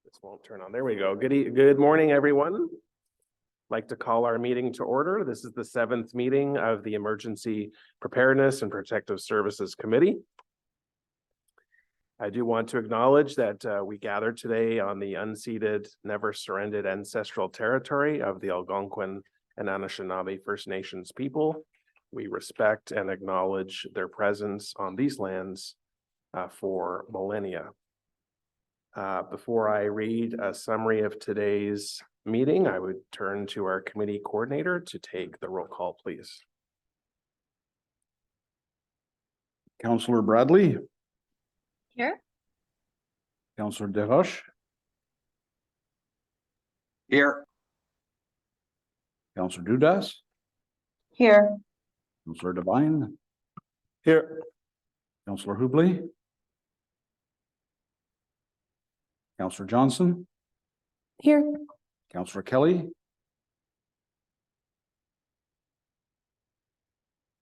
This won't turn on. There we go. Good morning, everyone. I'd like to call our meeting to order. This is the 7th meeting of the Emergency Preparedness and Protective Services Committee. I do want to acknowledge that we gathered today on the unceded, never surrendered ancestral territory of the Algonquin and Anishinaabe First Nations people. We respect and acknowledge their presence on these lands for millennia. Before I read a summary of today's meeting, I would turn to our committee coordinator to take the roll call, please. Councillor Bradley. Here. Councillor Desroches. Here. Councillor Dudas. Here. Councillor Devine. Here. Councillor Hubley. Councillor Johnson. Here. Councillor Kelly.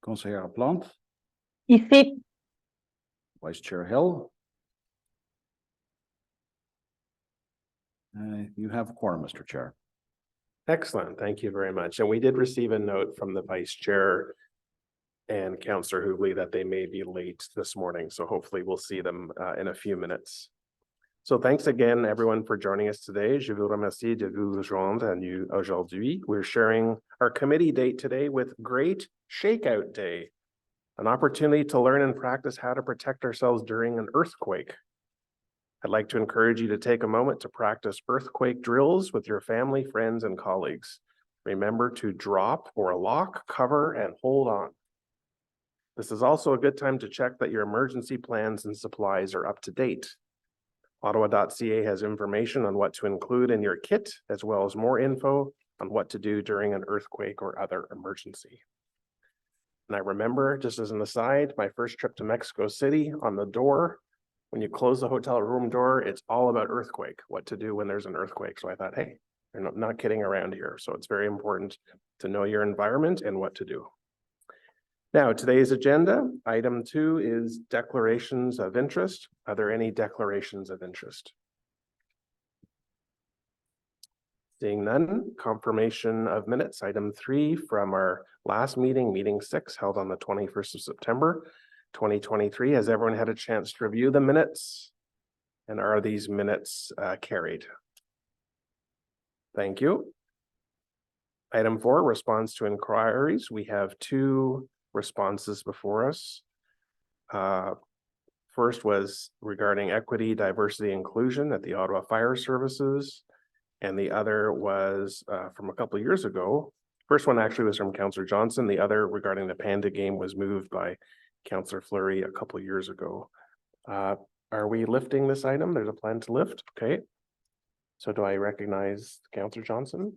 Conseillère Plante. Ici. Vice Chair Hill. You have a quorum, Mr. Chair. Excellent. Thank you very much. And we did receive a note from the Vice Chair and Councillor Hubley that they may be late this morning. So hopefully we'll see them in a few minutes. So thanks again, everyone, for joining us today. Je vous remercie de vous rejoindre à nous aujourd'hui. We're sharing our committee date today with Great Shakeout Day, an opportunity to learn and practice how to protect ourselves during an earthquake. I'd like to encourage you to take a moment to practice earthquake drills with your family, friends, and colleagues. Remember to drop or lock, cover, and hold on. This is also a good time to check that your emergency plans and supplies are up to date. Ottawa.ca has information on what to include in your kit, as well as more info on what to do during an earthquake or other emergency. And I remember, just as an aside, my first trip to Mexico City, on the door, when you close the hotel room door, it's all about earthquake, what to do when there's an earthquake. So I thought, hey, they're not kidding around here. So it's very important to know your environment and what to do. Now, today's agenda, item 2 is declarations of interest. Are there any declarations of interest? Seeing none, confirmation of minutes, item 3 from our last meeting, meeting 6, held on the 21st of September, 2023. Has everyone had a chance to review the minutes? And are these minutes carried? Thank you. Item 4, response to inquiries. We have 2 responses before us. First was regarding equity, diversity, inclusion at the Ottawa Fire Services. And the other was from a couple of years ago. First one actually was from Councillor Johnson. The other regarding the Panda game was moved by Councillor Fleury a couple of years ago. Are we lifting this item? There's a plan to lift. Okay. So do I recognize Councillor Johnson?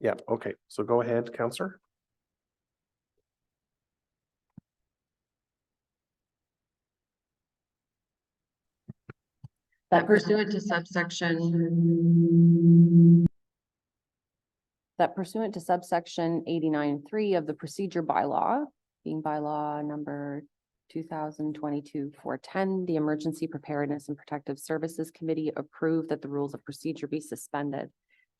Yeah, okay. So go ahead, Councillor. That pursuant to subsection 89.3 of the procedure bylaw, being bylaw number 2022-410, the Emergency Preparedness and Protective Services Committee approved that the rules of procedure be suspended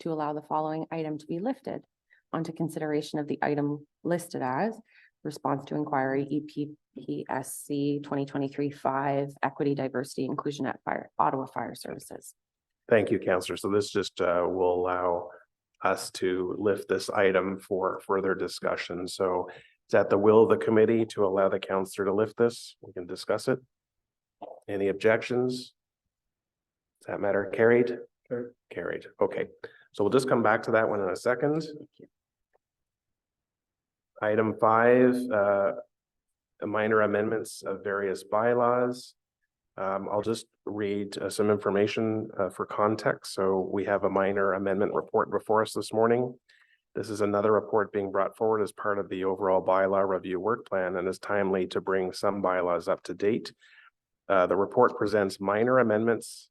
to allow the following item to be lifted onto consideration of the item listed as response to inquiry EPPSC 2023-5 equity, diversity, inclusion at Ottawa Fire Services. Thank you, Councillor. So this just will allow us to lift this item for further discussion. So is that the will of the committee to allow the councillor to lift this? We can discuss it. Any objections? Does that matter? Carried? Carried. Okay. So we'll just come back to that one in a second. Item 5, minor amendments of various bylaws. I'll just read some information for context. So we have a minor amendment report before us this morning. This is another report being brought forward as part of the overall bylaw review work plan and is timely to bring some bylaws up to date. The report presents minor amendments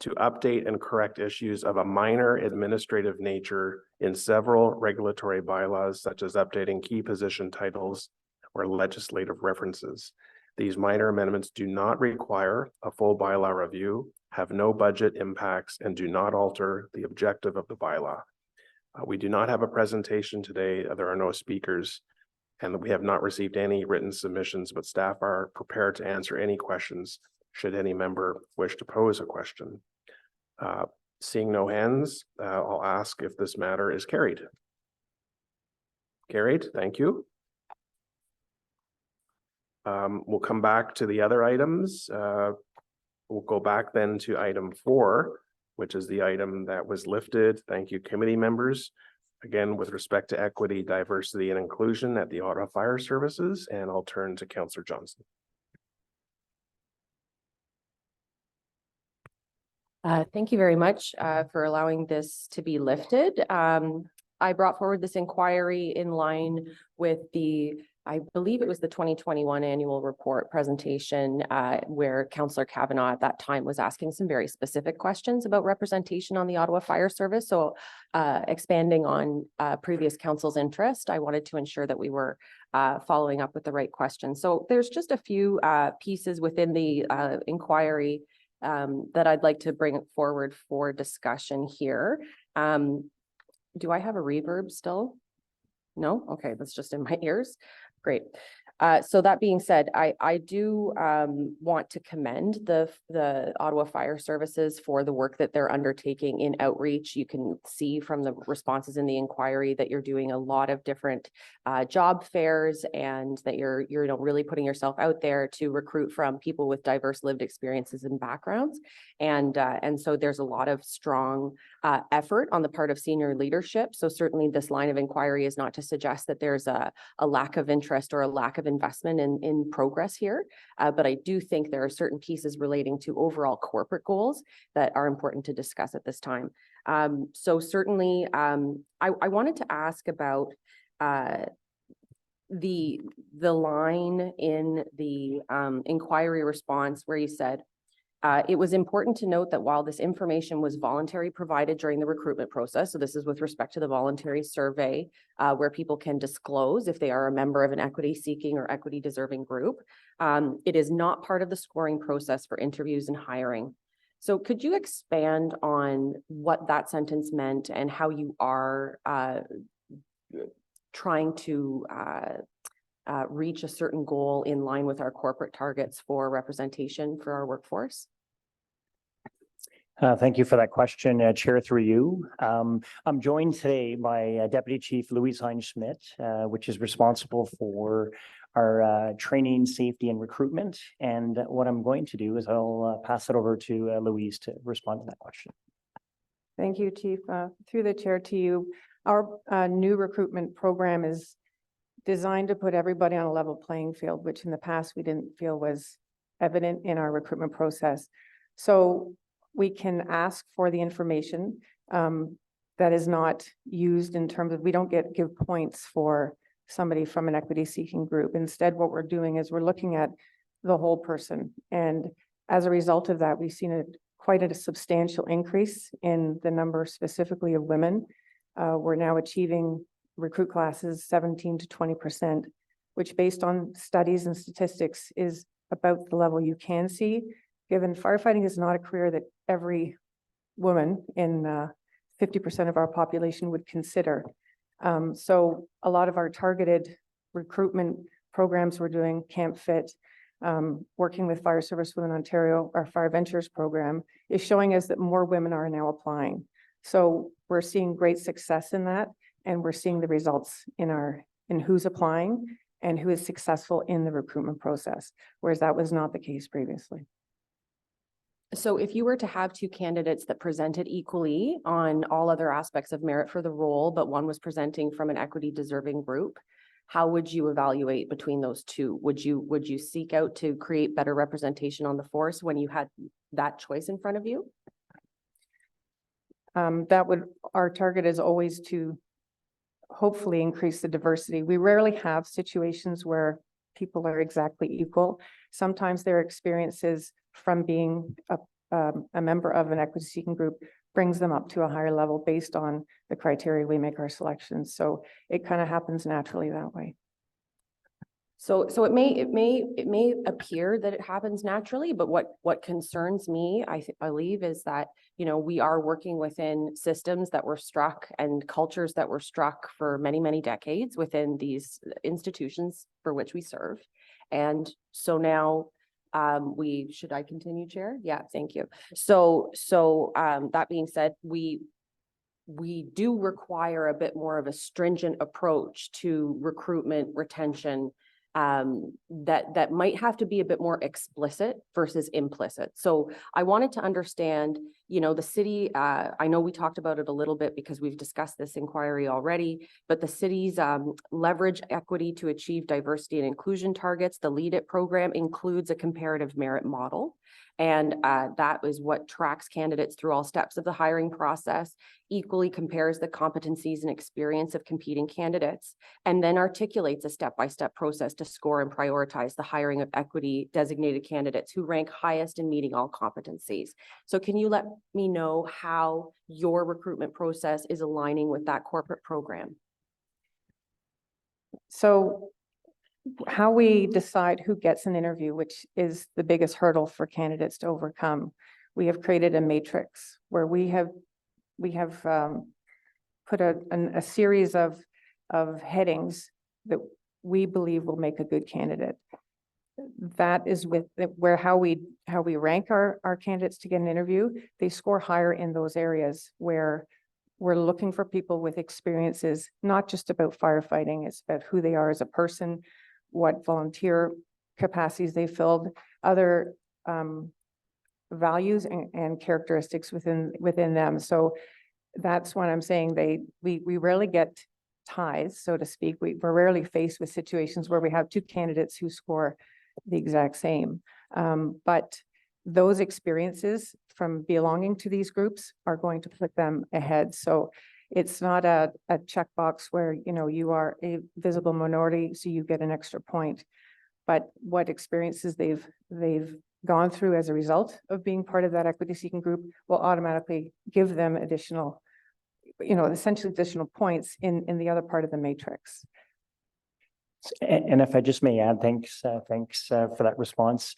to update and correct issues of a minor administrative nature in several regulatory bylaws, such as updating key position titles or legislative references. These minor amendments do not require a full bylaw review, have no budget impacts, and do not alter the objective of the bylaw. We do not have a presentation today. There are no speakers, and we have not received any written submissions, but staff are prepared to answer any questions should any member wish to pose a question. Seeing no hands, I'll ask if this matter is carried. Carried, thank you. We'll come back to the other items. We'll go back then to item 4, which is the item that was lifted. Thank you, committee members. Again, with respect to equity, diversity, and inclusion at the Ottawa Fire Services, and I'll turn to Councillor Johnson. Thank you very much for allowing this to be lifted. I brought forward this inquiry in line with I believe it was the 2021 annual report presentation where Councillor Kavanaugh at that time was asking some very specific questions about representation on the Ottawa Fire Service. So expanding on previous council's interest, I wanted to ensure that we were following up with the right questions. So there's just a few pieces within the inquiry that I'd like to bring forward for discussion here. Do I have a reverb still? No? Okay, that's just in my ears. Great. So that being said, I do want to commend the Ottawa Fire Services for the work that they're undertaking in outreach. You can see from the responses in the inquiry that you're doing a lot of different job fairs, and that you're really putting yourself out there to recruit from people with diverse lived experiences and backgrounds. And so there's a lot of strong effort on the part of senior leadership. So certainly this line of inquiry is not to suggest that there's a lack of interest or a lack of investment in progress here. But I do think there are certain pieces relating to overall corporate goals that are important to discuss at this time. So certainly I wanted to ask about the line in the inquiry response where you said, it was important to note that while this information was voluntary provided during the recruitment process, so this is with respect to the voluntary survey where people can disclose if they are a member of an equity seeking or equity deserving group, it is not part of the scoring process for interviews and hiring. So could you expand on what that sentence meant and how you are trying to reach a certain goal in line with our corporate targets for representation for our workforce? Thank you for that question, Chair, through you. I'm joined today by Deputy Chief Louise Heinz-Schmidt, which is responsible for our training, safety, and recruitment. And what I'm going to do is I'll pass it over to Louise to respond to that question. Thank you, Chief. Through the chair to you, our new recruitment program is designed to put everybody on a level playing field, which in the past we didn't feel was evident in our recruitment process. So we can ask for the information that is not used in terms of, we don't give points for somebody from an equity seeking group. Instead, what we're doing is we're looking at the whole person. And as a result of that, we've seen quite a substantial increase in the number specifically of women. We're now achieving recruit classes 17 to 20%, which based on studies and statistics is about the level you can see, given firefighting is not a career that every woman in 50% of our population would consider. So a lot of our targeted recruitment programs we're doing, Camp Fit, working with Fire Service Women Ontario, our Fire Ventures program, is showing us that more women are now applying. So we're seeing great success in that, and we're seeing the results in who's applying and who is successful in the recruitment process, whereas that was not the case previously. So if you were to have two candidates that presented equally on all other aspects of merit for the role, but one was presenting from an equity deserving group, how would you evaluate between those two? Would you seek out to create better representation on the force when you had that choice in front of you? Our target is always to hopefully increase the diversity. We rarely have situations where people are exactly equal. Sometimes their experiences from being a member of an equity seeking group brings them up to a higher level based on the criteria we make our selections. So it kind of happens naturally that way. So it may appear that it happens naturally, but what concerns me, I believe, is that, we are working within systems that were struck and cultures that were struck for many, many decades within these institutions for which we serve. And so now, should I continue, Chair? Yeah, thank you. So that being said, we do require a bit more of a stringent approach to recruitment, retention, that might have to be a bit more explicit versus implicit. So I wanted to understand, the city, I know we talked about it a little bit because we've discussed this inquiry already, but the city's leverage equity to achieve diversity and inclusion targets, the Lead It program includes a comparative merit model. And that is what tracks candidates through all steps of the hiring process, equally compares the competencies and experience of competing candidates, and then articulates a step-by-step process to score and prioritize the hiring of equity designated candidates who rank highest in meeting all competencies. So can you let me know how your recruitment process is aligning with that corporate program? So how we decide who gets an interview, which is the biggest hurdle for candidates to overcome, we have created a matrix where we have put a series of headings that we believe will make a good candidate. That is how we rank our candidates to get an interview. They score higher in those areas where we're looking for people with experiences, not just about firefighting, it's about who they are as a person, what volunteer capacities they filled, other values and characteristics within them. So that's what I'm saying. We rarely get ties, so to speak. We're rarely faced with situations where we have two candidates who score the exact same. But those experiences from belonging to these groups are going to put them ahead. So it's not a checkbox where, you are a visible minority, so you get an extra point. But what experiences they've gone through as a result of being part of that equity seeking group will automatically give them additional, essentially additional points in the other part of the matrix. And if I just may add, thanks for that response.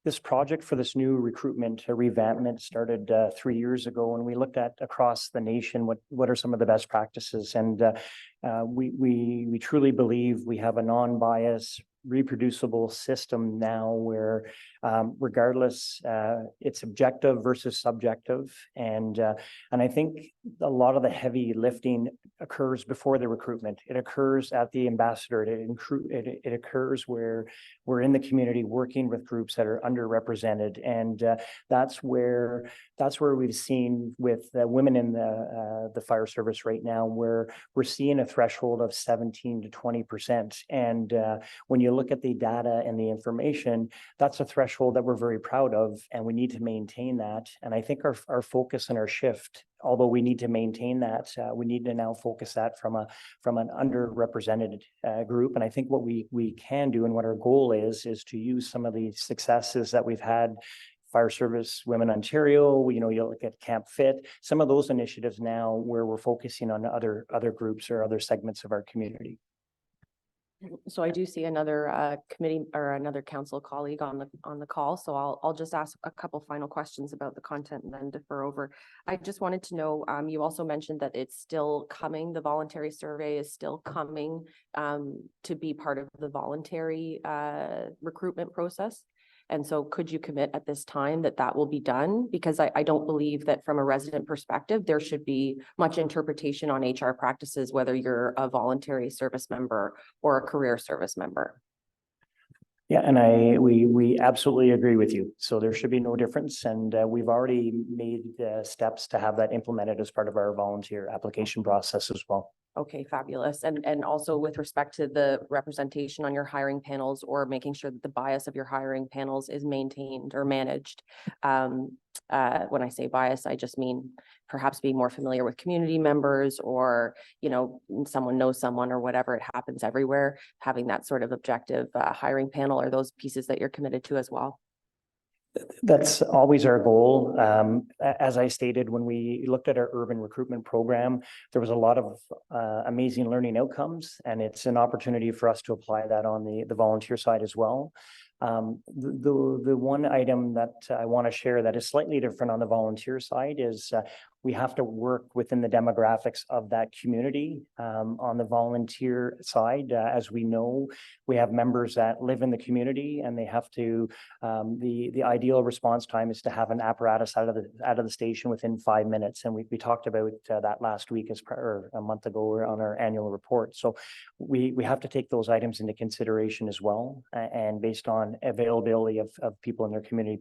This project for this new recruitment revampment started 3 years ago, and we looked at across the nation what are some of the best practices, and we truly believe we have a non-biased, reproducible system now where regardless it's objective versus subjective, and I think a lot of the heavy lifting occurs before the recruitment. It occurs at the ambassador. It occurs where we're in the community working with groups that are underrepresented, and that's where we've seen with women in the fire service right now, where we're seeing a threshold of 17 to 20%, and when you look at the data and the information, that's a threshold that we're very proud of, and we need to maintain that. And I think our focus and our shift, although we need to maintain that, we need to now focus that from an underrepresented group. And I think what we can do and what our goal is to use some of the successes that we've had. Fire Service Women Ontario, you look at Camp Fit, some of those initiatives now where we're focusing on other groups or other segments of our community. So I do see another committee or another council colleague on the call. So I'll just ask a couple final questions about the content and then defer over. I just wanted to know, you also mentioned that it's still coming. The voluntary survey is still coming to be part of the voluntary recruitment process. And so could you commit at this time that will be done? Because I don't believe that from a resident perspective, there should be much interpretation on HR practices, whether you're a voluntary service member or a career service member. Yeah, and we absolutely agree with you. So there should be no difference. And we've already made steps to have that implemented as part of our volunteer application process as well. Okay, fabulous. And also with respect to the representation on your hiring panels or making sure that the bias of your hiring panels is maintained or managed. When I say bias, I just mean perhaps being more familiar with community members or, someone knows someone or whatever. It happens everywhere. Having that sort of objective hiring panel, are those pieces that you're committed to as well? That's always our goal. As I stated, when we looked at our urban recruitment program, there was a lot of amazing learning outcomes, and it's an opportunity for us to apply that on the volunteer side as well. The one item that I want to share that is slightly different on the volunteer side is we have to work within the demographics of that community. On the volunteer side, as we know, we have members that live in the community, and they have to, the ideal response time is to have an apparatus out of the station within 5 minutes. And we talked about that last week or a month ago on our annual report. So we have to take those items into consideration as well, and based on availability of people in their community.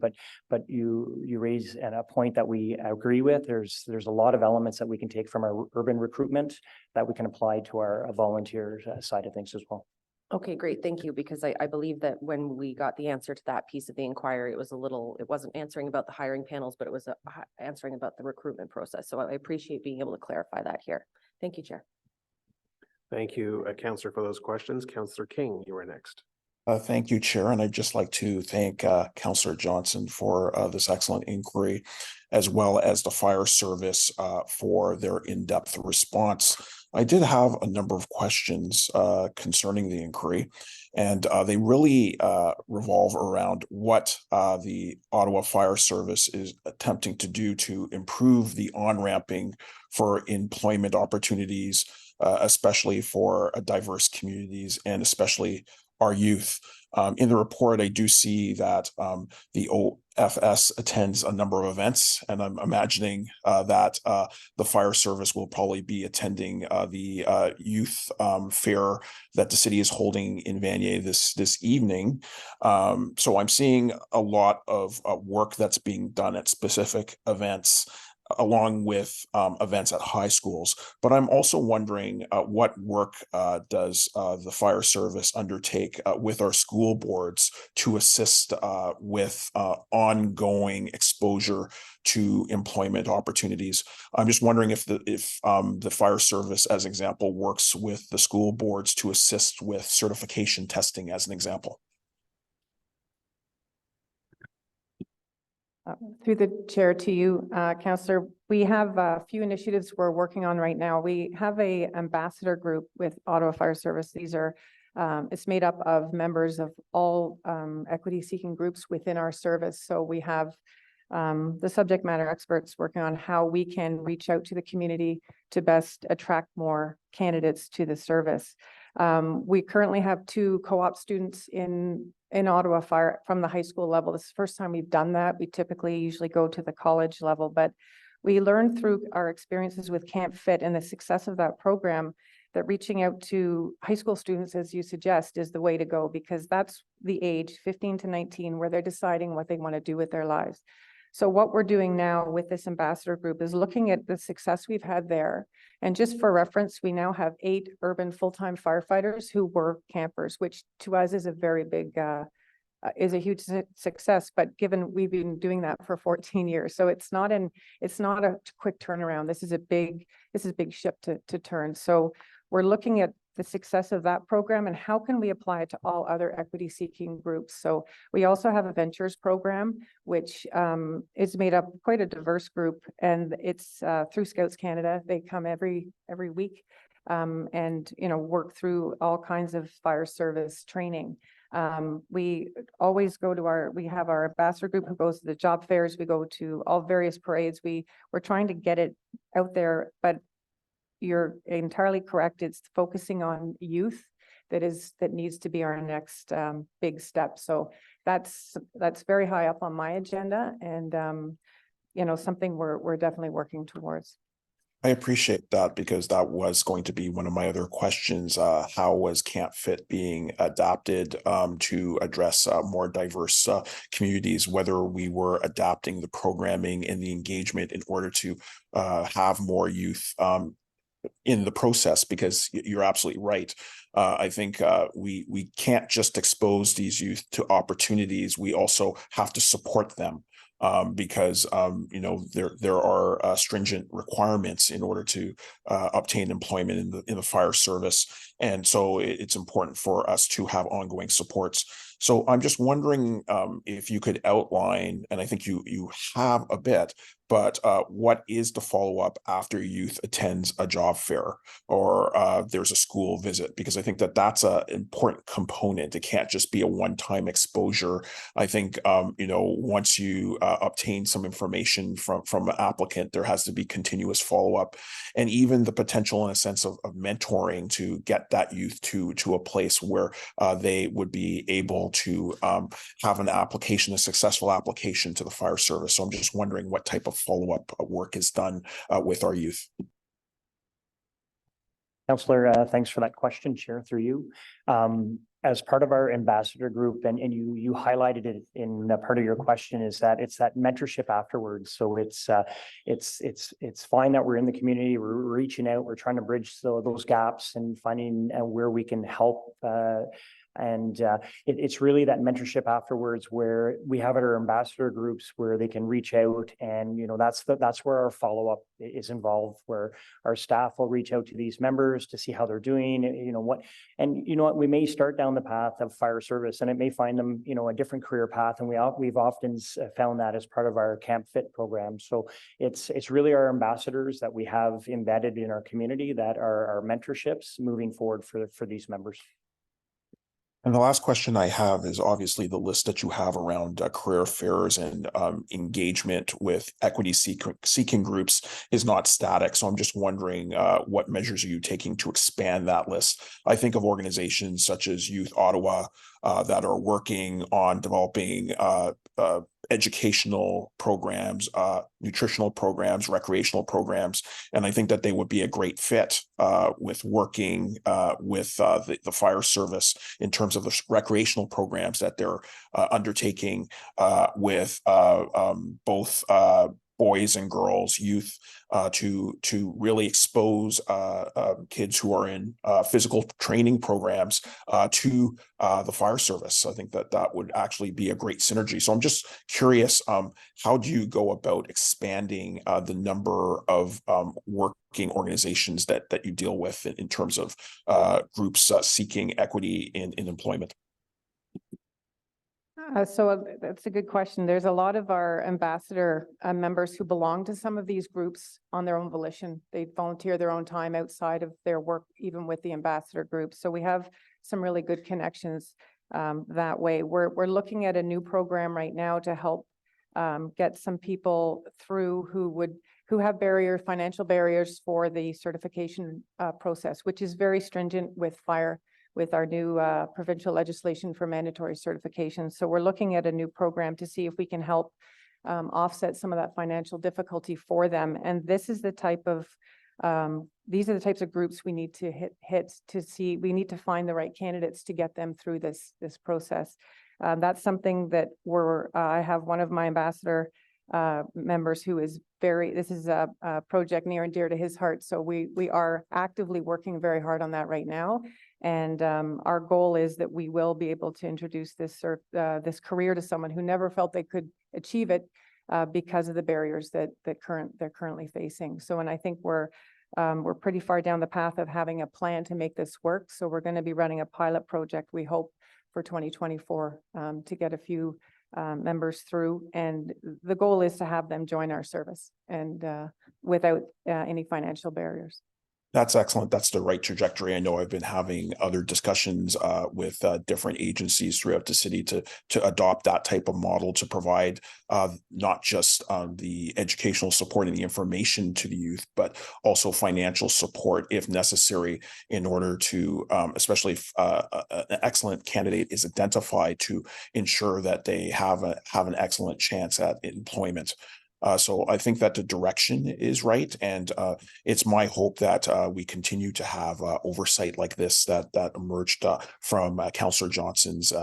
But you raise a point that we agree with. There's a lot of elements that we can take from our urban recruitment that we can apply to our volunteer side of things as well. Okay, great. Thank you. Because I believe that when we got the answer to that piece of the inquiry, it wasn't answering about the hiring panels, but it was answering about the recruitment process. So I appreciate being able to clarify that here. Thank you, Chair. Thank you, Councillor, for those questions. Councillor King, you are next. Thank you, Chair, and I'd just like to thank Councillor Johnson for this excellent inquiry, as well as the fire service for their in-depth response. I did have a number of questions concerning the inquiry, and they really revolve around what the Ottawa Fire Service is attempting to do to improve the on-ramping for employment opportunities, especially for diverse communities and especially our youth. In the report, I do see that the OFS attends a number of events, and I'm imagining that the fire service will probably be attending the youth fair that the city is holding in Vanier this evening. So I'm seeing a lot of work that's being done at specific events, along with events at high schools. But I'm also wondering what work does the fire service undertake with our school boards to assist with ongoing exposure to employment opportunities. I'm just wondering if the fire service, as an example, works with the school boards to assist with certification testing, as an example. Through the chair to you, Councillor, we have a few initiatives we're working on right now. We have a ambassador group with Ottawa Fire Service. These are, it's made up of members of all equity seeking groups within our service. So we have the subject matter experts working on how we can reach out to the community to best attract more candidates to the service. We currently have 2 co-op students in Ottawa Fire from the high school level. This is the first time we've done that. We typically usually go to the college level, but we learned through our experiences with Camp Fit and the success of that program that reaching out to high school students, as you suggest, is the way to go, because that's the age 15 to 19 where they're deciding what they want to do with their lives. So what we're doing now with this ambassador group is looking at the success we've had there. And just for reference, we now have 8 urban full-time firefighters who were campers, which to us is a very big, is a huge success. But given we've been doing that for 14 years, so it's not a quick turnaround. This is a big ship to turn. So we're looking at the success of that program and how can we apply it to all other equity seeking groups. So we also have a ventures program, which is made up quite a diverse group, and it's through Scouts Canada. They come every week and work through all kinds of fire service training. We always go to we have our ambassador group who goes to the job fairs. We go to all various parades. We're trying to get it out there, but you're entirely correct. It's focusing on youth that needs to be our next big step. So that's very high up on my agenda, and something we're definitely working towards. I appreciate that, because that was going to be one of my other questions. How was Camp Fit being adapted to address more diverse communities, whether we were adapting the programming and the engagement in order to have more youth in the process, because you're absolutely right. I think we can't just expose these youth to opportunities. We also have to support them. Because you know, there are stringent requirements in order to obtain employment in the fire service, and so it's important for us to have ongoing supports. So I'm just wondering if you could outline, and I think you have a bit, but what is the follow-up after youth attends a job fair or there's a school visit? Because I think that that's an important component. It can't just be a one-time exposure. I think you know, once you obtain some information from an applicant, there has to be continuous follow-up, and even the potential in a sense of mentoring to get that youth to a place where they would be able to have an application, a successful application to the fire service. So I'm just wondering what type of follow-up work is done with our youth. Councillor, thanks for that question, Chair, through you. As part of our ambassador group, and you highlighted it in part of your question, is that it's that mentorship afterwards. So it's fine that we're in the community, we're reaching out, we're trying to bridge those gaps and finding where we can help. It's really that mentorship afterwards where we have our ambassador groups where they can reach out, and you know, that's where our follow-up is involved, where our staff will reach out to these members to see how they're doing, you know what, and you know what, we may start down the path of fire service and it may find them, you know, a different career path, and we've often found that as part of our Camp Fit program. So it's really our ambassadors that we have embedded in our community that are our mentorships moving forward for these members. And the last question I have is obviously the list that you have around career fairs and engagement with equity seeking groups is not static. So I'm just wondering what measures are you taking to expand that list? I think of organizations such as Youth Ottawa that are working on developing educational programs, nutritional programs, recreational programs, and I think that they would be a great fit with working with the fire service in terms of the recreational programs that they're undertaking with both boys and girls, youth, to really expose kids who are in physical training programs to the fire service. I think that would actually be a great synergy. So I'm just curious, how do you go about expanding the number of working organizations that you deal with in terms of groups seeking equity in employment? So that's a good question. There's a lot of our ambassador members who belong to some of these groups on their own volition. They volunteer their own time outside of their work, even with the ambassador group. So we have some really good connections that way. We're looking at a new program right now to help get some people through who have financial barriers for the certification process, which is very stringent with our new provincial legislation for mandatory certification. So we're looking at a new program to see if we can help offset some of that financial difficulty for them. And this is the type of these are the types of groups we need to hit to see. We need to find the right candidates to get them through this process. That's something that I have one of my ambassador members who is this is a project near and dear to his heart. So we are actively working very hard on that right now. And our goal is that we will be able to introduce this career to someone who never felt they could achieve it because of the barriers that they're currently facing. So, and I think we're pretty far down the path of having a plan to make this work. So we're going to be running a pilot project, we hope, for 2024 to get a few members through. And the goal is to have them join our service and without any financial barriers. That's excellent. That's the right trajectory. I know I've been having other discussions with different agencies throughout the city to adopt that type of model to provide not just the educational support and the information to the youth, but also financial support if necessary in order to, especially if an excellent candidate is identified, to ensure that they have an excellent chance at employment. So I think that the direction is right, and it's my hope that we continue to have oversight like this that emerged from Councillor Johnson's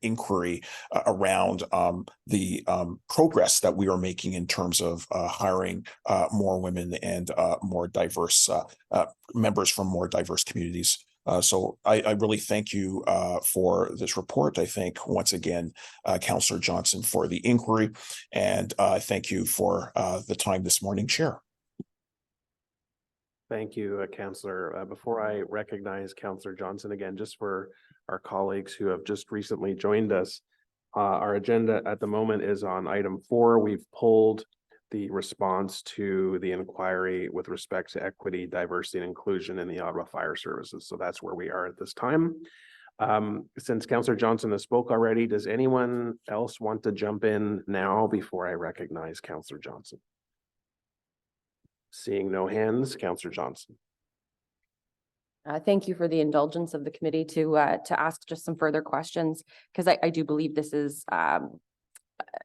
inquiry around the progress that we are making in terms of hiring more women and more diverse members from more diverse communities. So I really thank you for this report. I thank once again Councillor Johnson for the inquiry, and thank you for the time this morning, Chair. Thank you, Councillor. Before I recognize Councillor Johnson again, just for our colleagues who have just recently joined us, our agenda at the moment is on item 4. We've pulled the response to the inquiry with respect to equity, diversity, and inclusion in the Ottawa Fire Services. So that's where we are at this time. Since Councillor Johnson has spoke already, does anyone else want to jump in now before I recognize Councillor Johnson? Seeing no hands, Councillor Johnson. Thank you for the indulgence of the committee to ask just some further questions, because I do believe this is,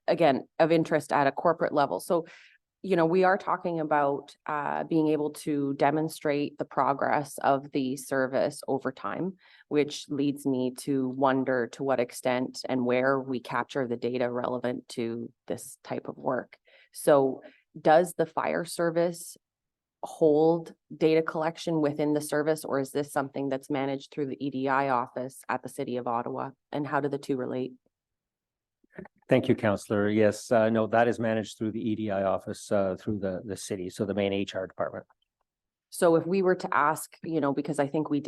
again, of interest at a corporate level. So, we are talking about being able to demonstrate the progress of the service over time, which leads me to wonder to what extent and where we capture the data relevant to this type of work. So does the fire service hold data collection within the service, or is this something that's managed through the EDI office at the City of Ottawa? And how do the two relate? Thank you, Councillor. Yes, no, that is managed through the EDI office through the city, so the main HR department. So if we were to ask, because I think I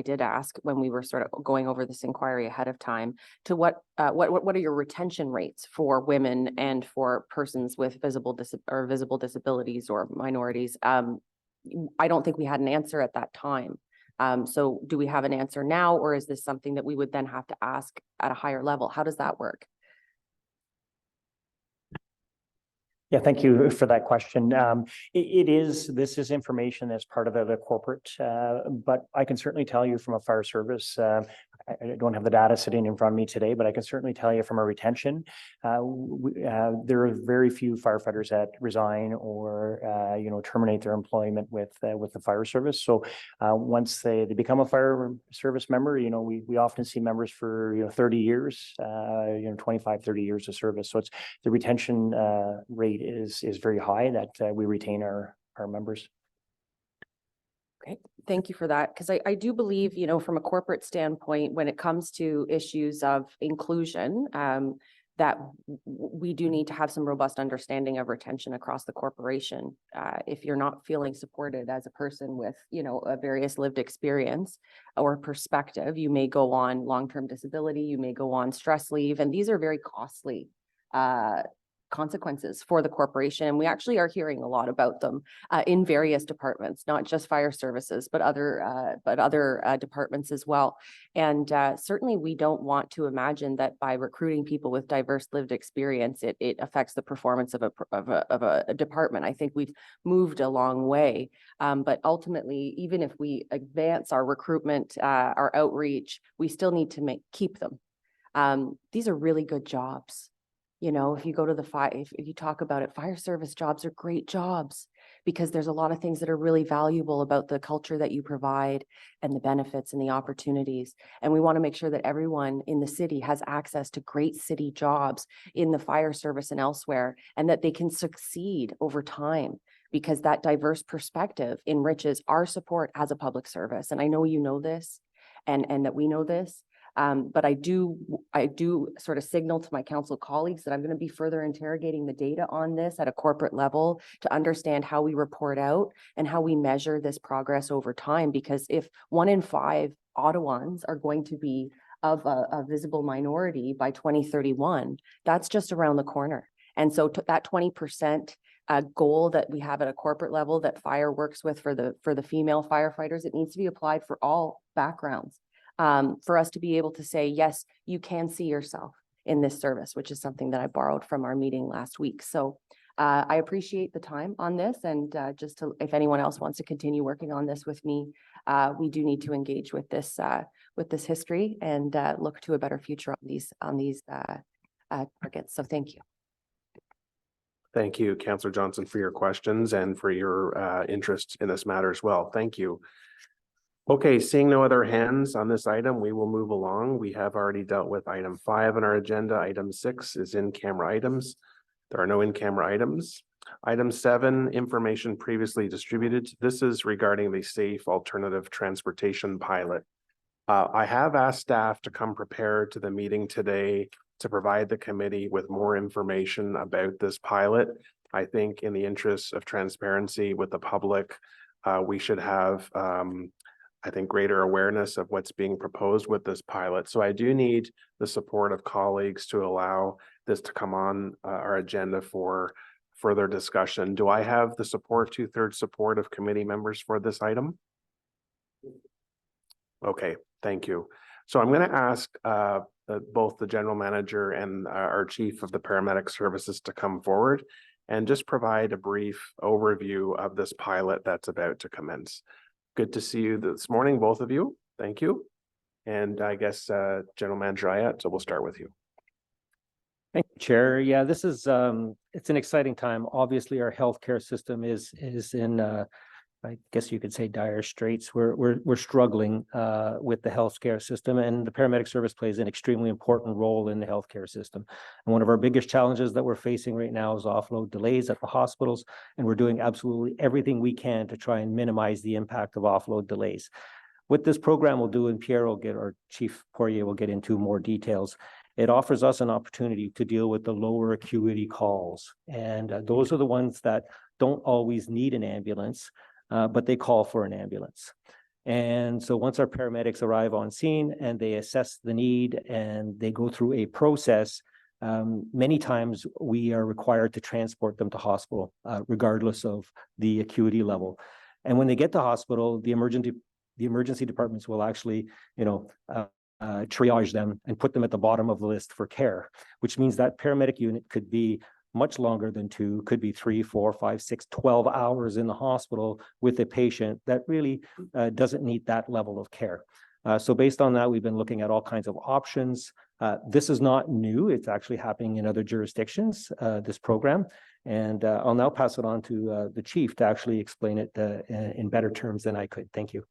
did ask when we were sort of going over this inquiry ahead of time, to what are your retention rates for women and for persons with visible disabilities or minorities? I don't think we had an answer at that time. So do we have an answer now, or is this something that we would then have to ask at a higher level? How does that work? Yeah, thank you for that question. This is information that's part of the corporate, but I can certainly tell you from a fire service, I don't have the data sitting in front of me today, but I can certainly tell you from a retention, there are very few firefighters that resign or, terminate their employment with the fire service. So once they become a fire service member, we often see members for, 30 years, 25, 30 years of service. So it's the retention rate is very high that we retain our members. Great, thank you for that. Because I do believe, from a corporate standpoint, when it comes to issues of inclusion, that we do need to have some robust understanding of retention across the corporation. If you're not feeling supported as a person with, a various lived experience or perspective, you may go on long-term disability, you may go on stress leave, and these are very costly consequences for the corporation. And we actually are hearing a lot about them in various departments, not just fire services, but other departments as well. And certainly we don't want to imagine that by recruiting people with diverse lived experience, it affects the performance of a department. I think we've moved a long way. But ultimately, even if we advance our recruitment, our outreach, we still need to keep them. These are really good jobs. If you go to if you talk about it, fire service jobs are great jobs because there's a lot of things that are really valuable about the culture that you provide and the benefits and the opportunities. And we want to make sure that everyone in the city has access to great city jobs in the fire service and elsewhere, and that they can succeed over time, because that diverse perspective enriches our support as a public service. And I know you know this, and that we know this. But I do sort of signal to my council colleagues that I'm going to be further interrogating the data on this at a corporate level to understand how we report out and how we measure this progress over time. Because if 1 in 5 Ottawans are going to be of a visible minority by 2031, that's just around the corner. And so that 20% goal that we have at a corporate level that fire works with for the female firefighters, it needs to be applied for all backgrounds. For us to be able to say, yes, you can see yourself in this service, which is something that I borrowed from our meeting last week. So I appreciate the time on this, and if anyone else wants to continue working on this with me, we do need to engage with this history and look to a better future on these targets. So thank you. Thank you, Councillor Johnson, for your questions and for your interest in this matter as well. Thank you. Okay, seeing no other hands on this item, we will move along. We have already dealt with item 5 on our agenda. Item 6 is in-camera items. There are no in-camera items. Item 7, information previously distributed. This is regarding the safe alternative transportation pilot. I have asked staff to come prepared to the meeting today to provide the committee with more information about this pilot. I think in the interest of transparency with the public, we should have, I think, greater awareness of what's being proposed with this pilot. So I do need the support of colleagues to allow this to come on our agenda for further discussion. Do I have the support, 2/3 support of committee members for this item? Okay, thank you. So I'm going to ask both the general manager and our chief of the paramedic services to come forward and just provide a brief overview of this pilot that's about to commence. Good to see you this morning, both of you. Thank you. And I guess General Manager Ayat, so we'll start with you. Thank you, Chair. Yeah, this is it's an exciting time. Obviously, our healthcare system is in I guess you could say dire straits. We're struggling with the healthcare system, and the paramedic service plays an extremely important role in the healthcare system. And one of our biggest challenges that we're facing right now is offload delays at the hospitals, and we're doing absolutely everything we can to try and minimize the impact of offload delays. What this program will do, and Pierre will get, or Chief Poirier will get into more details, it offers us an opportunity to deal with the lower acuity calls. And those are the ones that don't always need an ambulance, but they call for an ambulance. And so once our paramedics arrive on scene and they assess the need and they go through a process, many times we are required to transport them to hospital, regardless of the acuity level. And when they get to hospital, the emergency departments will actually, triage them and put them at the bottom of the list for care, which means that paramedic unit could be much longer than 2, could be 3, 4, 5, 6, 12 hours in the hospital with a patient that really doesn't need that level of care. So based on that, we've been looking at all kinds of options. This is not new. It's actually happening in other jurisdictions, this program. And I'll now pass it on to the chief to actually explain it in better terms than I could. Thank you.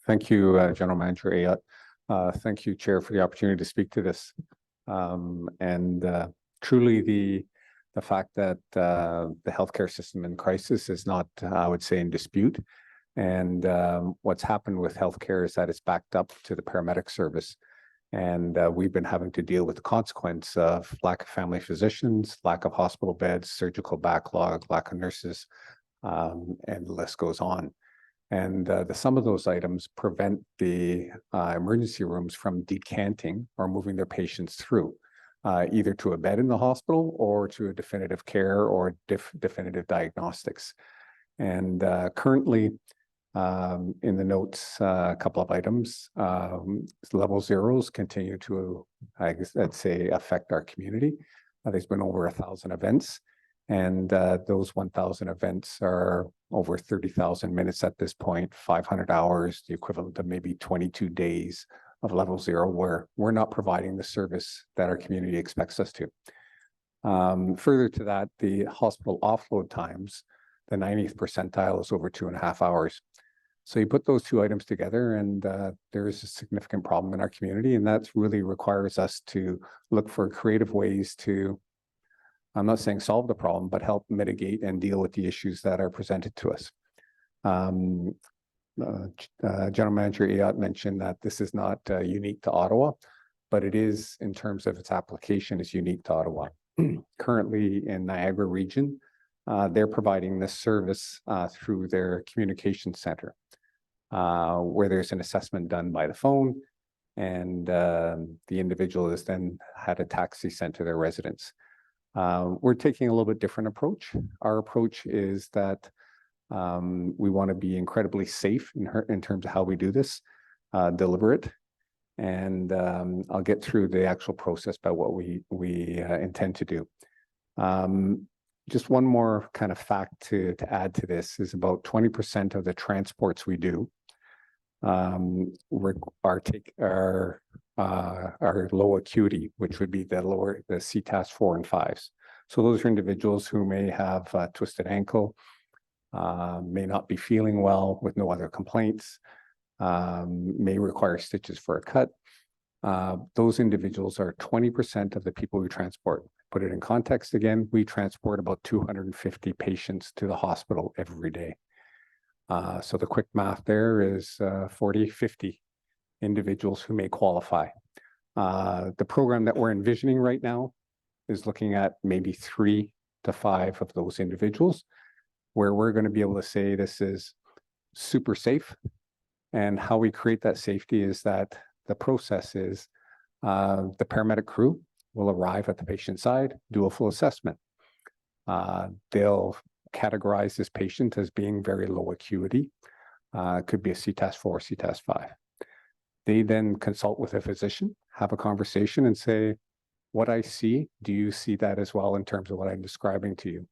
Thank you, General Manager Ayat. Thank you, Chair, for the opportunity to speak to this. Truly, the fact that the healthcare system in crisis is not, I would say, in dispute. And what's happened with healthcare is that it's backed up to the paramedic service. And we've been having to deal with the consequence of lack of family physicians, lack of hospital beds, surgical backlog, lack of nurses, and the list goes on. And the sum of those items prevent the emergency rooms from decanting or moving their patients through, either to a bed in the hospital or to a definitive care or definitive diagnostics. And currently, in the notes, a couple of items, level zeros continue to, I'd say, affect our community. There's been over 1,000 events. And those 1,000 events are over 30,000 minutes at this point, 500 hours, the equivalent of maybe 22 days of level 0, where we're not providing the service that our community expects us to. Further to that, the hospital offload times, the 90th percentile is over 2.5 hours. So you put those two items together and there is a significant problem in our community, and that really requires us to look for creative ways to, I'm not saying solve the problem, but help mitigate and deal with the issues that are presented to us. General Manager Ayat mentioned that this is not unique to Ottawa, but it is, in terms of its application, is unique to Ottawa. Currently in Niagara region, they're providing this service through their communication center, where there's an assessment done by the phone, and the individual is then had a taxi sent to their residence. We're taking a little bit different approach. Our approach is that we want to be incredibly safe in terms of how we do this, deliberate, and I'll get through the actual process by what we intend to do. Just one more kind of fact to add to this is about 20% of the transports we do are low acuity, which would be the CTAS 4 and 5s. So those are individuals who may have a twisted ankle, may not be feeling well with no other complaints, may require stitches for a cut, Those individuals are 20% of the people we transport. Put it in context again, we transport about 250 patients to the hospital every day. So the quick math there is 40, 50 individuals who may qualify. The program that we're envisioning right now is looking at maybe 3 to 5 of those individuals, where we're going to be able to say this is super safe. And how we create that safety is that the process is the paramedic crew will arrive at the patient's side, do a full assessment. They'll categorize this patient as being very low acuity. Could be a CTAS 4, CTAS 5. They then consult with a physician, have a conversation and say, what I see, do you see that as well in terms of what I'm describing to you?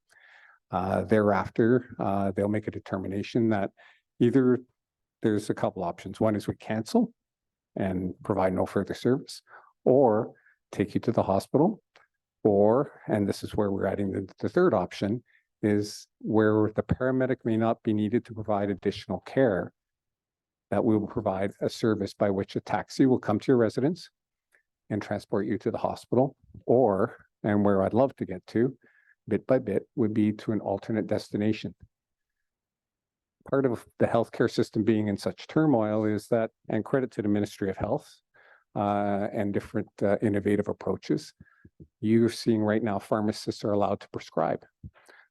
Thereafter, they'll make a determination that either there's a couple options. One is we cancel and provide no further service, or take you to the hospital, or, and this is where we're adding the third option, is where the paramedic may not be needed to provide additional care, that we will provide a service by which a taxi will come to your residence and transport you to the hospital, or, and where I'd love to get to, bit by bit, would be to an alternate destination. Part of the healthcare system being in such turmoil is that, and credit to the Ministry of Health and different innovative approaches, you're seeing right now pharmacists are allowed to prescribe.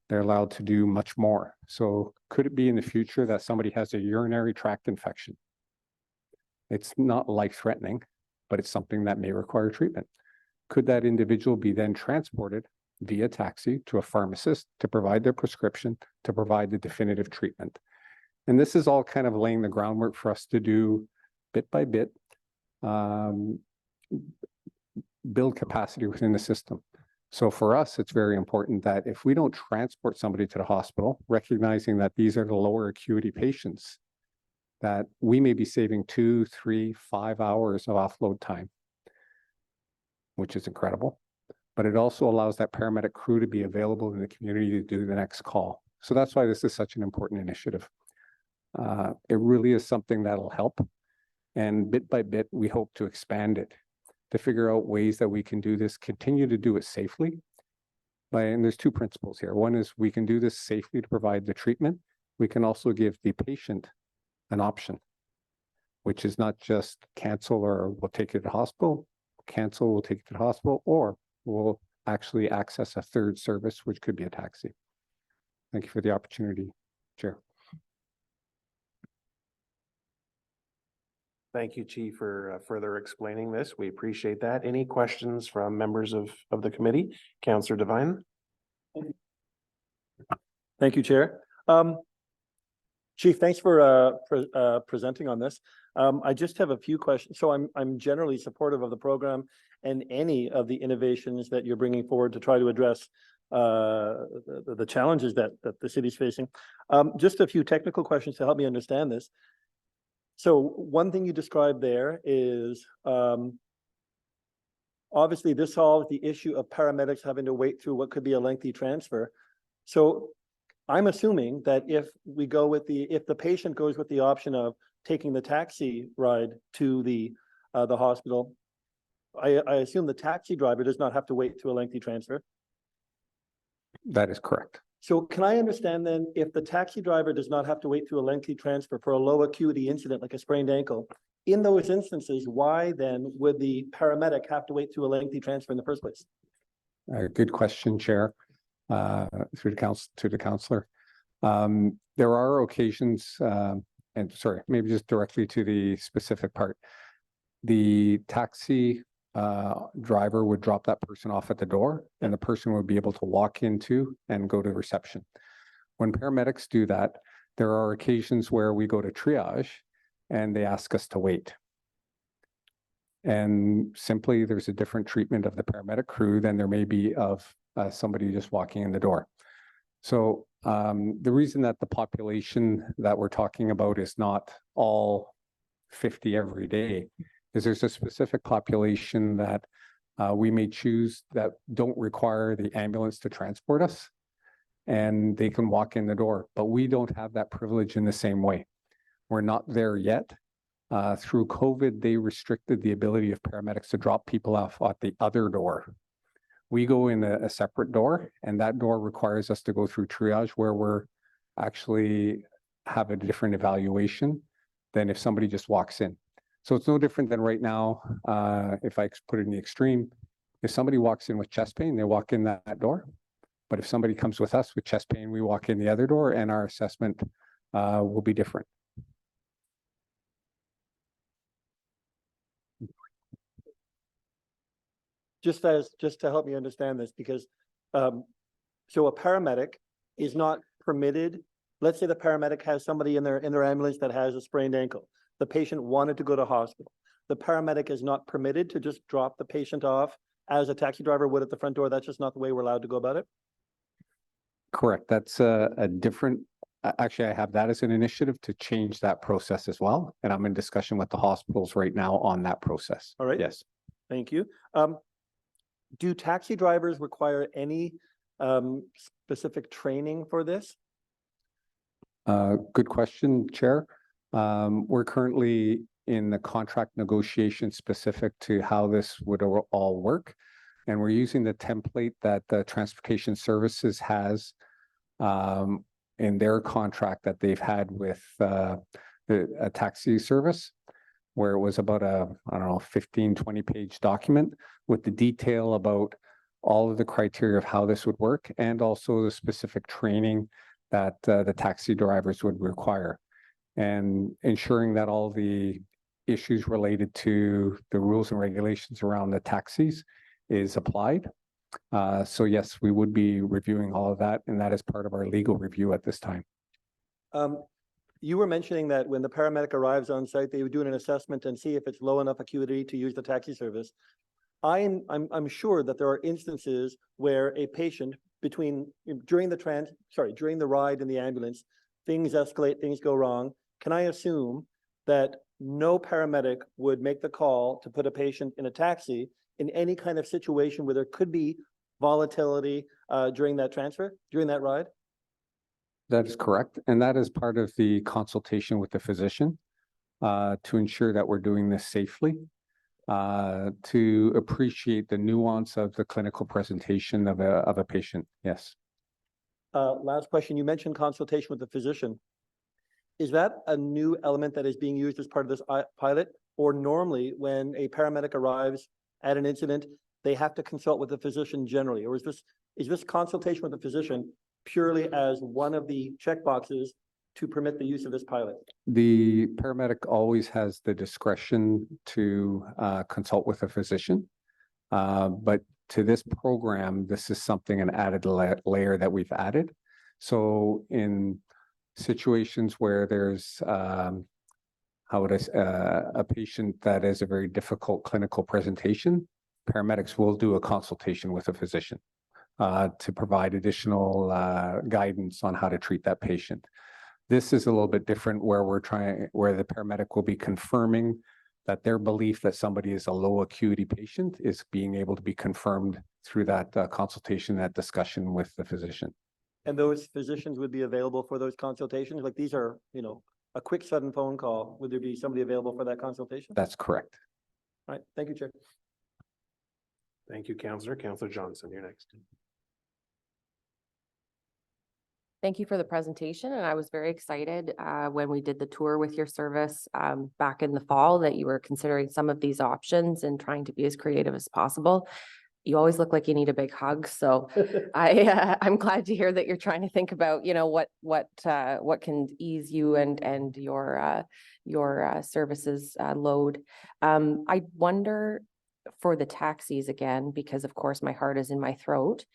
They're allowed to do much more. So could it be in the future that somebody has a urinary tract infection? It's not life-threatening, but it's something that may require treatment. Could that individual be then transported via taxi to a pharmacist to provide their prescription, to provide the definitive treatment? And this is all kind of laying the groundwork for us to do bit by bit, build capacity within the system. So for us, it's very important that if we don't transport somebody to the hospital, recognizing that these are the lower acuity patients, that we may be saving 2, 3, 5 hours of offload time, which is incredible. But it also allows that paramedic crew to be available in the community to do the next call. So that's why this is such an important initiative. It really is something that'll help. And bit by bit, we hope to expand it, to figure out ways that we can do this, continue to do it safely. And there's 2 principles here. One is we can do this safely to provide the treatment. We can also give the patient an option, which is not just cancel or we'll take you to the hospital, cancel, we'll take you to the hospital, or we'll actually access a third service, which could be a taxi. Thank you for the opportunity, Chair. Thank you, Chief, for further explaining this. We appreciate that. Any questions from members of the committee? Councillor Devine? Thank you, Chair. Chief, thanks for presenting on this. I just have a few questions. So I'm generally supportive of the program and any of the innovations that you're bringing forward to try to address the challenges that the city's facing. Just a few technical questions to help me understand this. So one thing you described there is obviously this solves the issue of paramedics having to wait through what could be a lengthy transfer. So I'm assuming that if the patient goes with the option of taking the taxi ride to the hospital, I assume the taxi driver does not have to wait through a lengthy transfer. That is correct. So can I understand then, if the taxi driver does not have to wait through a lengthy transfer for a low acuity incident like a sprained ankle, in those instances, why then would the paramedic have to wait through a lengthy transfer in the first place? Good question, Chair, through to the councillor. There are occasions, and sorry, maybe just directly to the specific part. The taxi driver would drop that person off at the door, and the person would be able to walk into and go to reception. When paramedics do that, there are occasions where we go to triage and they ask us to wait. And simply there's a different treatment of the paramedic crew than there may be of somebody just walking in the door. So the reason that the population that we're talking about is not all 50 every day is there's a specific population that we may choose that don't require the ambulance to transport us, and they can walk in the door, but we don't have that privilege in the same way. We're not there yet, Through COVID, they restricted the ability of paramedics to drop people off at the other door. We go in a separate door, and that door requires us to go through triage where we're actually have a different evaluation than if somebody just walks in. So it's no different than right now, if I put it in the extreme, if somebody walks in with chest pain, they walk in that door. But if somebody comes with us with chest pain, we walk in the other door and our assessment will be different. Just to help me understand this, because, so a paramedic is not permitted. Let's say the paramedic has somebody in their ambulance that has a sprained ankle. The patient wanted to go to hospital. The paramedic is not permitted to just drop the patient off as a taxi driver would at the front door. That's just not the way we're allowed to go about it. Correct. That's a different, actually, I have that as an initiative to change that process as well. And I'm in discussion with the hospitals right now on that process. All right. Yes. Thank you. Do taxi drivers require any specific training for this? Good question, Chair. We're currently in the contract negotiation specific to how this would all work. And we're using the template that the Transportation Services has in their contract that they've had with a taxi service, where it was about a, I don't know, 15, 20-page document with the detail about all of the criteria of how this would work and also the specific training that the taxi drivers would require, and ensuring that all the issues related to the rules and regulations around the taxis is applied. So yes, we would be reviewing all of that, and that is part of our legal review at this time. You were mentioning that when the paramedic arrives on site, they would do an assessment and see if it's low enough acuity to use the taxi service. I'm sure that there are instances where a patient during the ride in the ambulance, things escalate, things go wrong. Can I assume that no paramedic would make the call to put a patient in a taxi in any kind of situation where there could be volatility during that ride? That is correct. And that is part of the consultation with the physician to ensure that we're doing this safely, to appreciate the nuance of the clinical presentation of a patient. Yes. Last question. You mentioned consultation with the physician. Is that a new element that is being used as part of this pilot? Or normally when a paramedic arrives at an incident, they have to consult with the physician generally? Or is this consultation with the physician purely as one of the checkboxes to permit the use of this pilot? The paramedic always has the discretion to consult with a physician. But to this program, this is something, an added layer that we've added. So in situations where there's a patient that is a very difficult clinical presentation, paramedics will do a consultation with a physician to provide additional guidance on how to treat that patient. This is a little bit different where where the paramedic will be confirming that their belief that somebody is a low acuity patient is being able to be confirmed through that consultation, that discussion with the physician. And those physicians would be available for those consultations? Like these are, a quick sudden phone call. Would there be somebody available for that consultation? That's correct. All right. Thank you, Chair. Thank you, Councillor. Councillor Johnson, you're next. Thank you for the presentation, and I was very excited when we did the tour with your service back in the fall that you were considering some of these options and trying to be as creative as possible. You always look like you need a big hug, so I'm glad to hear that you're trying to think about, what can ease you and your services load. I wonder for the taxis again, because of course my heart is in my throat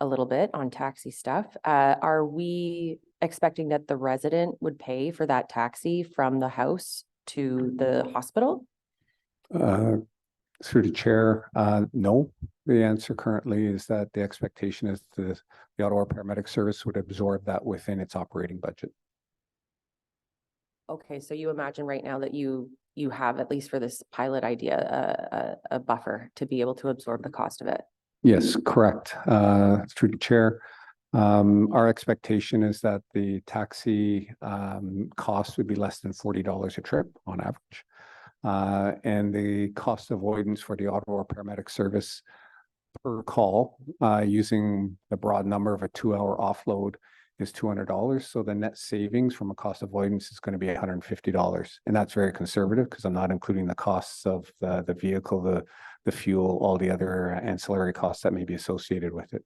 a little bit on taxi stuff. Are we expecting that the resident would pay for that taxi from the house to the hospital? Through the chair, no. The answer currently is that the expectation is the Ottawa Paramedic Service would absorb that within its operating budget. Okay, so you imagine right now that you have, at least for this pilot idea, a buffer to be able to absorb the cost of it. Yes, correct. Through the chair, our expectation is that the taxi cost would be less than $40 a trip on average. And the cost avoidance for the Ottawa paramedic service per call, using the broad number of a 2-hour offload is $200. So the net savings from a cost avoidance is going to be $150. And that's very conservative because I'm not including the costs of the vehicle, the fuel, all the other ancillary costs that may be associated with it.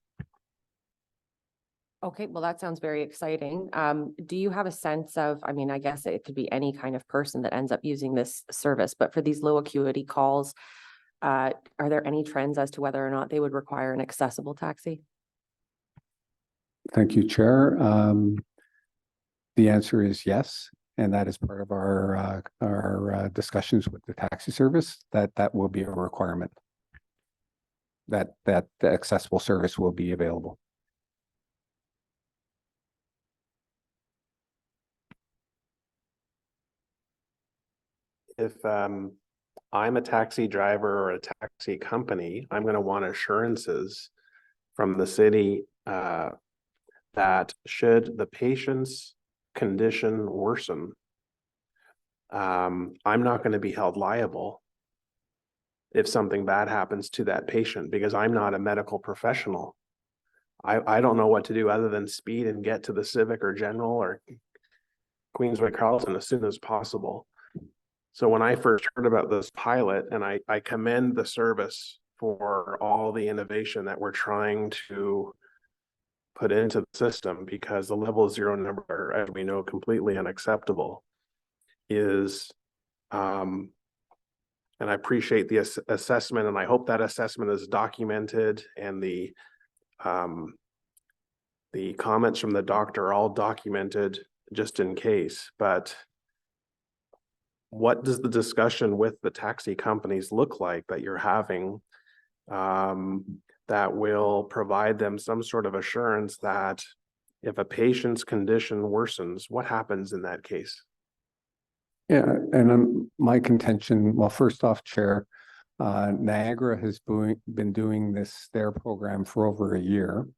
Okay, well, that sounds very exciting. Do you have a sense of, I mean, I guess it could be any kind of person that ends up using this service, but for these low acuity calls, are there any trends as to whether or not they would require an accessible taxi? Thank you, Chair. The answer is yes, and that is part of our discussions with the taxi service, that will be a requirement. That the accessible service will be available. If I'm a taxi driver or a taxi company, I'm going to want assurances from the city that should the patient's condition worsen, I'm not going to be held liable if something bad happens to that patient, because I'm not a medical professional. I don't know what to do other than speed and get to the Civic or General or Queensway Carleton as soon as possible. So when I first heard about this pilot, and I commend the service for all the innovation that we're trying to put into the system, because the level 0 number, as we know, completely unacceptable, is and I appreciate the assessment, and I hope that assessment is documented, and the comments from the doctor are all documented just in case. But what does the discussion with the taxi companies look like that you're having that will provide them some sort of assurance that if a patient's condition worsens, what happens in that case? Yeah, and my contention, well, first off, Chair, Niagara has been doing their program for over a year,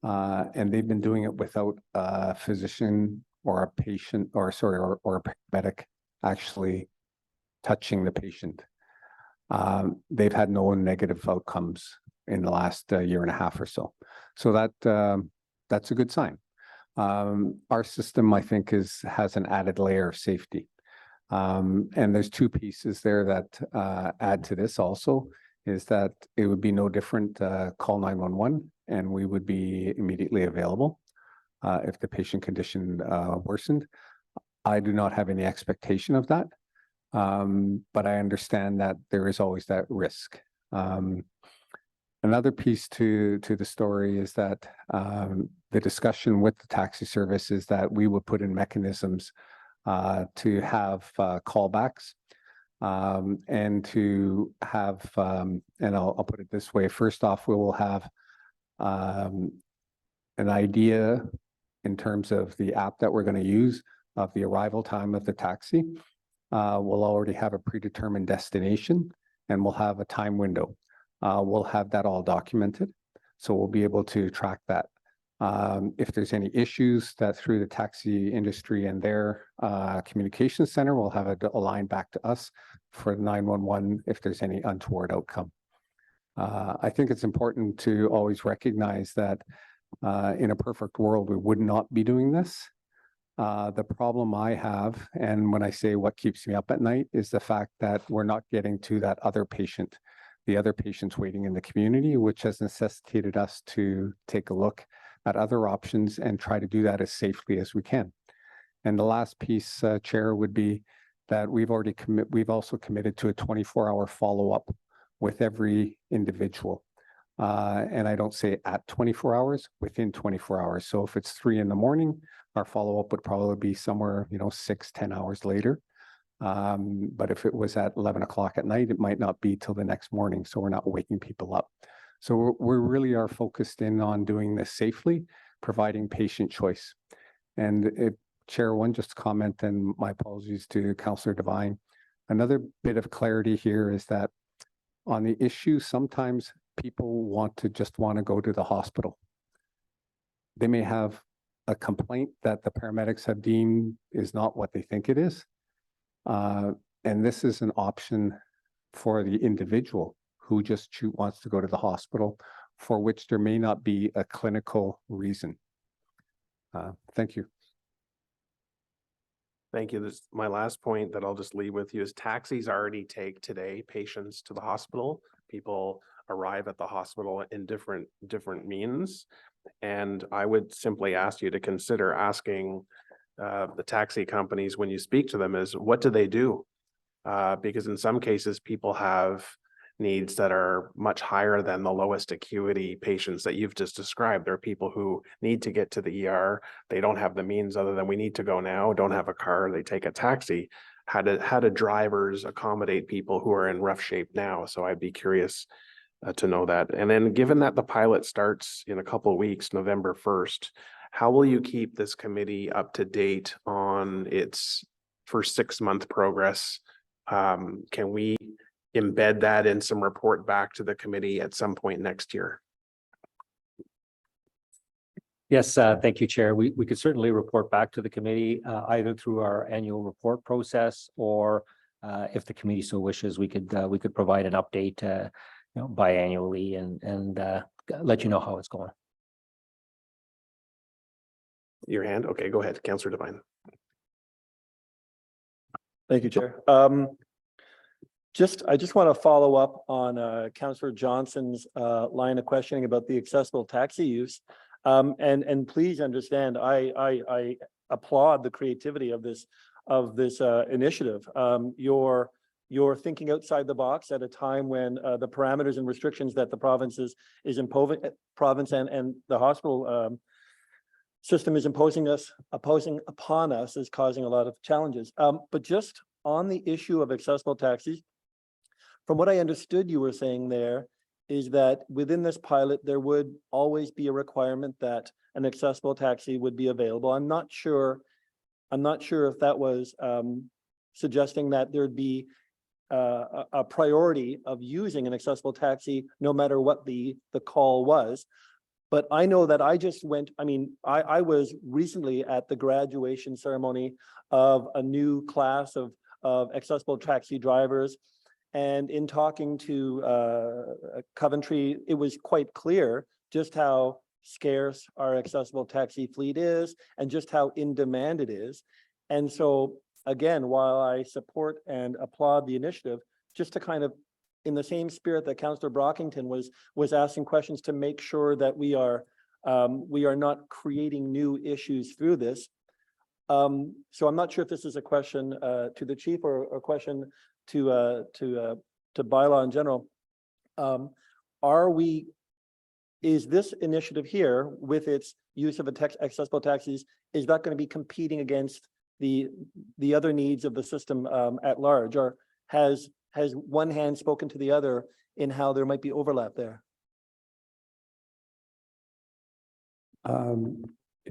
and they've been doing it without a physician or a patient, or a paramedic actually touching the patient. They've had no negative outcomes in the last year and a half or so. So that's a good sign. Our system, I think, has an added layer of safety. And there's two pieces there that add to this also, is that it would be no different, call 911 and we would be immediately available if the patient condition worsened. I do not have any expectation of that, but I understand that there is always that risk. Another piece to the story is that the discussion with the taxi service is that we would put in mechanisms to have callbacks and to have, and I'll put it this way. First off, we will have an idea in terms of the app that we're going to use of the arrival time of the taxi. We'll already have a predetermined destination and we'll have a time window. We'll have that all documented, so we'll be able to track that. If there's any issues that through the taxi industry and their communication center, we'll have a line back to us for 911 if there's any untoward outcome. I think it's important to always recognize that in a perfect world, we would not be doing this. The problem I have, and when I say what keeps me up at night, is the fact that we're not getting to that other patient, the other patients waiting in the community, which has necessitated us to take a look at other options and try to do that as safely as we can. And the last piece, Chair, would be that we've also committed to a 24-hour follow-up with every individual. And I don't say at 24 hours, within 24 hours. So if it's 3 a.m, our follow-up would probably be somewhere, 6-10 hours later. But if it was at 11 o'clock at night, it might not be till the next morning. So we're not waking people up. So we really are focused in on doing this safely, providing patient choice. And Chair, one just comment, and my apologies to Councillor Devine. Another bit of clarity here is that on the issue, sometimes people want to go to the hospital. They may have a complaint that the paramedics have deemed is not what they think it is. And this is an option for the individual who just wants to go to the hospital, for which there may not be a clinical reason. Thank you. Thank you. This, my last point that I'll just leave with you is taxis already take today patients to the hospital. People arrive at the hospital in different means. And I would simply ask you to consider asking the taxi companies when you speak to them is what do they do? Because in some cases, people have needs that are much higher than the lowest acuity patients that you've just described. There are people who need to get to the ER. They don't have the means other than we need to go now, don't have a car, they take a taxi. How do drivers accommodate people who are in rough shape now? So I'd be curious to know that. And then given that the pilot starts in a couple of weeks, November 1st, how will you keep this committee up to date on its first 6-month progress? Can we embed that in some report back to the committee at some point next year? Yes, thank you, Chair. We could certainly report back to the committee either through our annual report process or if the committee so wishes, we could provide an update biannually and let you know how it's going. Your hand? Okay, go ahead, Councillor Devine. Thank you, Chair. I just want to follow up on Councillor Johnson's line of questioning about the accessible taxi use. And please understand, I applaud the creativity of this initiative. You're thinking outside the box at a time when the parameters and restrictions that the province imposing, and the hospital system is imposing upon us is causing a lot of challenges. But just on the issue of accessible taxis, from what I understood you were saying there is that within this pilot, there would always be a requirement that an accessible taxi would be available. I'm not sure if that was suggesting that there'd be a priority of using an accessible taxi, no matter what the call was. But I know that I was recently at the graduation ceremony of a new class of accessible taxi drivers. And in talking to Coventry, it was quite clear just how scarce our accessible taxi fleet is and just how in demand it is. And so, again, while I support and applaud the initiative, just to kind of, in the same spirit that Councillor Brockington was asking questions to make sure that we are not creating new issues through this. So I'm not sure if this is a question to the chief or a question to bylaw in general. Is this initiative here with its use of accessible taxis, is that going to be competing against the other needs of the system at large, or has one hand spoken to the other in how there might be overlap there?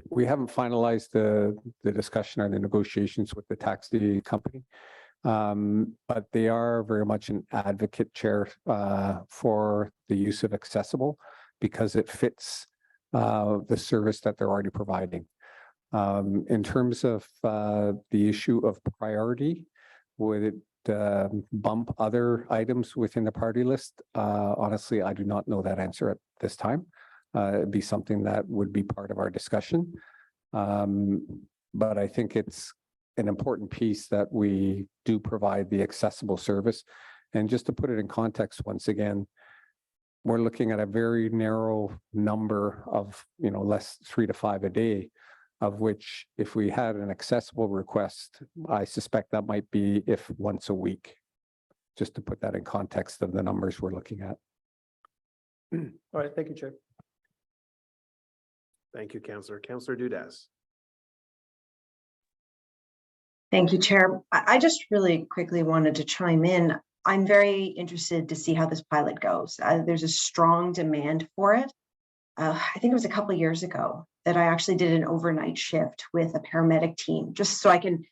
We haven't finalized the discussion or the negotiations with the taxi company, but they are very much an advocate, Chair, for the use of accessible because it fits the service that they're already providing. In terms of the issue of priority, would it bump other items within the priority list? Honestly, I do not know that answer at this time. It'd be something that would be part of our discussion. But I think it's an important piece that we do provide the accessible service. And just to put it in context, once again, we're looking at a very narrow number of, less 3 to 5 a day, of which if we had an accessible request, I suspect that might be if once a week, just to put that in context of the numbers we're looking at. All right, thank you, Chair. Thank you, Councillor. Councillor Dudas. Thank you, Chair. I just really quickly wanted to chime in. I'm very interested to see how this pilot goes. There's a strong demand for it. I think it was a couple of years ago that I actually did an overnight shift with a paramedic team, just so I can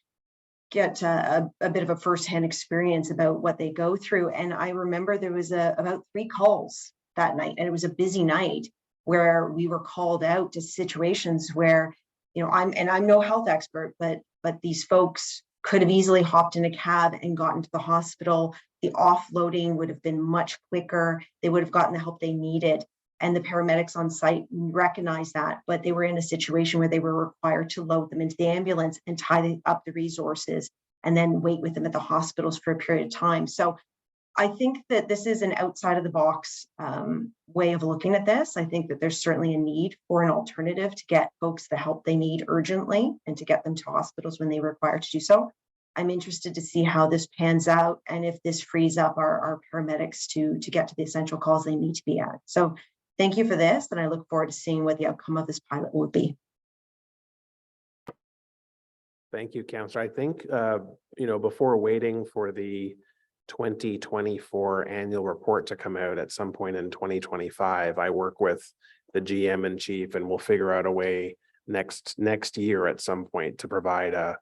get a bit of a firsthand experience about what they go through. And I remember there was about 3 calls that night, and it was a busy night where we were called out to situations where, I'm no health expert, but these folks could have easily hopped in a cab and gotten to the hospital. The offloading would have been much quicker. They would have gotten the help they needed. And the paramedics on site recognized that, but they were in a situation where they were required to load them into the ambulance and tie up the resources and then wait with them at the hospitals for a period of time. So I think that this is an outside of the box way of looking at this. I think that there's certainly a need for an alternative to get folks the help they need urgently and to get them to hospitals when they require to do so. I'm interested to see how this pans out and if this frees up our paramedics to get to the essential calls they need to be at. So thank you for this, and I look forward to seeing what the outcome of this pilot will be. Thank you, Councillor. I think, before waiting for the 2024 annual report to come out at some point in 2025, I work with the GM and chief, and we'll figure out a way next year at some point to provide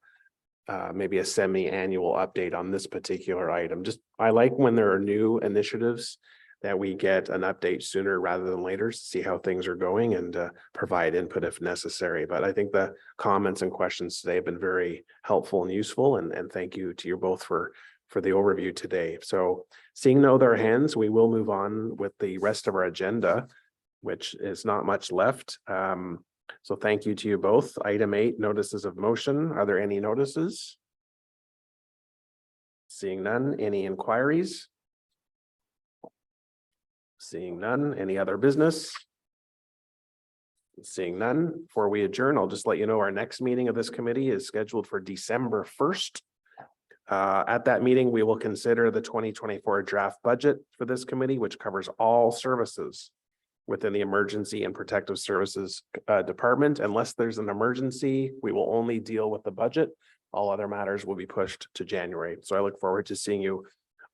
maybe a semi-annual update on this particular item. I like when there are new initiatives that we get an update sooner rather than later to see how things are going and provide input if necessary. But I think the comments and questions today have been very helpful and useful, and thank you to you both for the overview today. So seeing no other hands, we will move on with the rest of our agenda, which is not much left. So thank you to you both. Item 8, notices of motion. Are there any notices? Seeing none. Any inquiries? Seeing none. Any other business? Seeing none. Before we adjourn, I'll just let you know our next meeting of this committee is scheduled for December 1st. At that meeting, we will consider the 2024 draft budget for this committee, which covers all services within the Emergency and Protective Services Department. Unless there's an emergency, we will only deal with the budget. All other matters will be pushed to January. So I look forward to seeing you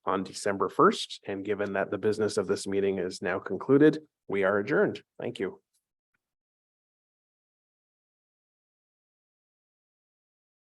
on December 1st. And given that the business of this meeting is now concluded, we are adjourned. Thank you.